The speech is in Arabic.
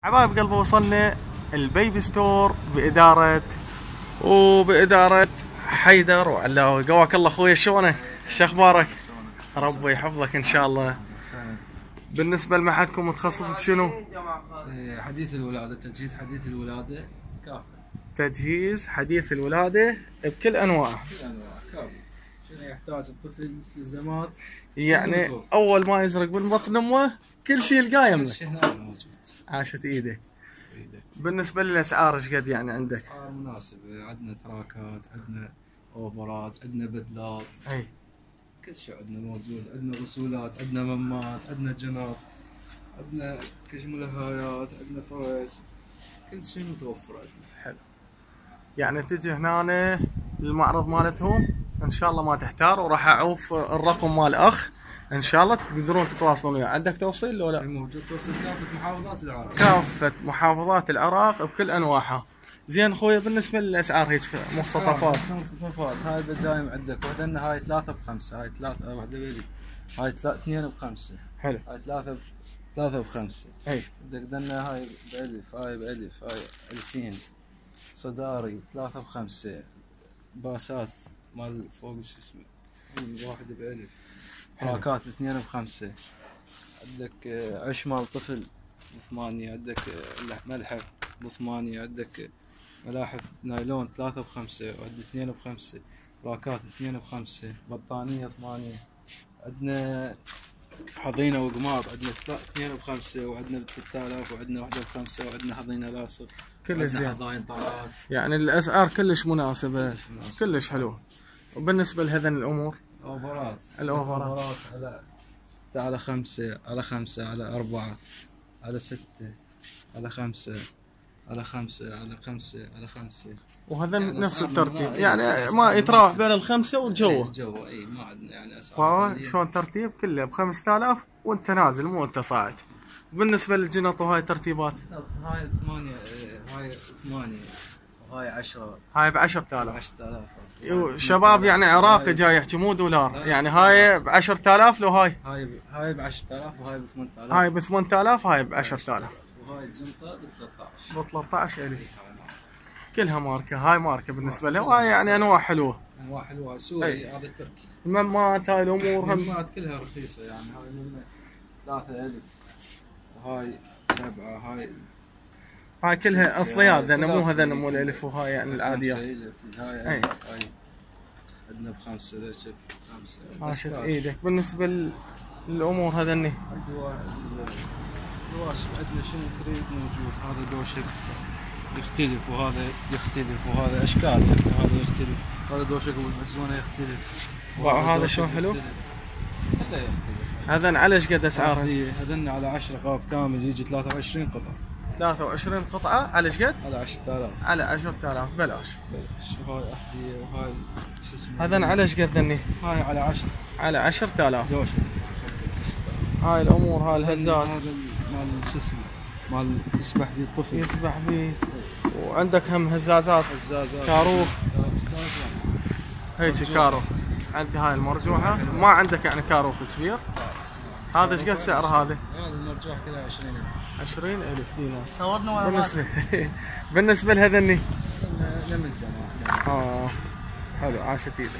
حبايب قلبي وصلنا البيبي ستور بإدارة حيدر وعلاوي. قواك الله اخوي، شلونك؟ شو اخبارك؟ ربي يحفظك ان شاء الله. بالنسبة لمعهدكم متخصص بشنو؟ حديث الولادة، تجهيز حديث الولادة كافة. تجهيز حديث الولادة بكل انواعه. كافة. شنو يحتاج الطفل؟ مستلزمات يعني اول ما يزرق من بطن امه كل شيء يلقاه يملك. كل شيء هنا موجود. عاشت ايدك. بالنسبة للاسعار ايش قد يعني عندك؟ اسعار مناسبة، عندنا تراكات، عندنا اوفرات، عندنا بدلات. اي كل شيء عندنا موجود، عندنا رسولات، عندنا ممات، عندنا جنط، عندنا كشم لهايات، عندنا فرس، كل شيء متوفر عندنا. حلو. يعني تجي هنا للمعرض مالتهم ان شاء الله ما تحتار، وراح اعوف الرقم مال اخ ان شاء الله تقدرون تتواصلون وياه. عندك توصيل ولا لا؟ موجود توصيل كافة محافظات العراق. كافة محافظات العراق بكل انواعها. زين خويا، بالنسبة للاسعار هيك مقتطفات. مقتطفات هاي دجايم عندك، وحدنا هاي 3 ب5، هاي 3 وحده بيلي، هاي 2 ب5. حلو. هاي 3 ب5. اي بدك دنا هاي بألف، هاي بألف، هاي 2000. صداري 3 ب5. باسات مال فوق شو اسمه، واحدة بألف. حراكات 2 ب5. عندك عش مال طفل ب8. عندك ملحف ب8. عندك ملاحف نايلون 3 ب5 وعندنا 2 ب5. راكات 2 ب5. بطانية 8. عندنا حضينة وقماط، عندنا 2 ب5 وعندنا ب6000 وعندنا واحدة ب5 وعندنا حضينة لاصق. كل زين. حضاين طلعات. يعني الاسعار كلش مناسبة، كلش حلوة. وبالنسبة لهذن الامور اوفرات. الاوفرات على 6 على 5 على 5 على 4 على 6 على 5 على 5 على 5 على 5. وهذا يعني نفس الترتيب، يعني ما يتراوح بين الخمسة والجوه. جوا اي، ما عندنا يعني اسعار. شلون ترتيب كله ب 5000 وانت نازل مو انت صاعد. بالنسبة للجنط وهاي ترتيبات، هاي 8، هاي 8 وهاي 10. هاي ب 10000. 10000. شباب يعني عراقي جاي يحكي مو دولار، يعني هاي ب 10000 لو هاي ب 10000 وهاي ب 8000. هاي ب 8000 هاي ب 10000. وهاي الجنطة ب 13. ب 13000. كلها ماركة، هاي ماركة بالنسبة لها، وهاي يعني انواع حلوة. انواع حلوة سوري، هذا التركي. الممات هاي الامور هم الممات كلها رخيصة، يعني هاي من 3000 وهاي 7. هاي كلها اصليات، لان مو هذا مو الالف، وهاي يعني العاديات. هاي عندنا ب5 ليش ب5. عاشت ايدك. بالنسبة للامور هذني دواشك عندنا شنو تريد موجود. هذا دوشك يختلف وهذا يختلف وهذا اشكال، وهذا يختلف. هذا دوشك والمزونه يختلف. وهذا شلون حلو؟ هذا يختلف. هذا على ايش قد اسعاره؟ هذن على 10 قاف كامل يجي 23 قطعة. 23 قطعة على ايش قد؟ على 10000. على 10000 بلاش. وهاي احذية وهاي شو اسمه. هذا على ايش قد ذني؟ هاي على 10. على 10000 دوشك. هاي الامور، هاي الهزاز. هذا مال شو اسمه، مال يسبح فيه الطفل. يسبح فيه. وعندك هم هزازات كاروك. هيك كاروك. عندي هاي المرجوحة. ما عندك يعني كاروك كبير؟ هذا ايش قد سعر هذا؟ هذا المرجوح كذا 20000. 20000 دينار. صورنا ولا بالنسبة لهذني؟ لم الجماعة. حلو. عاشت ايدك.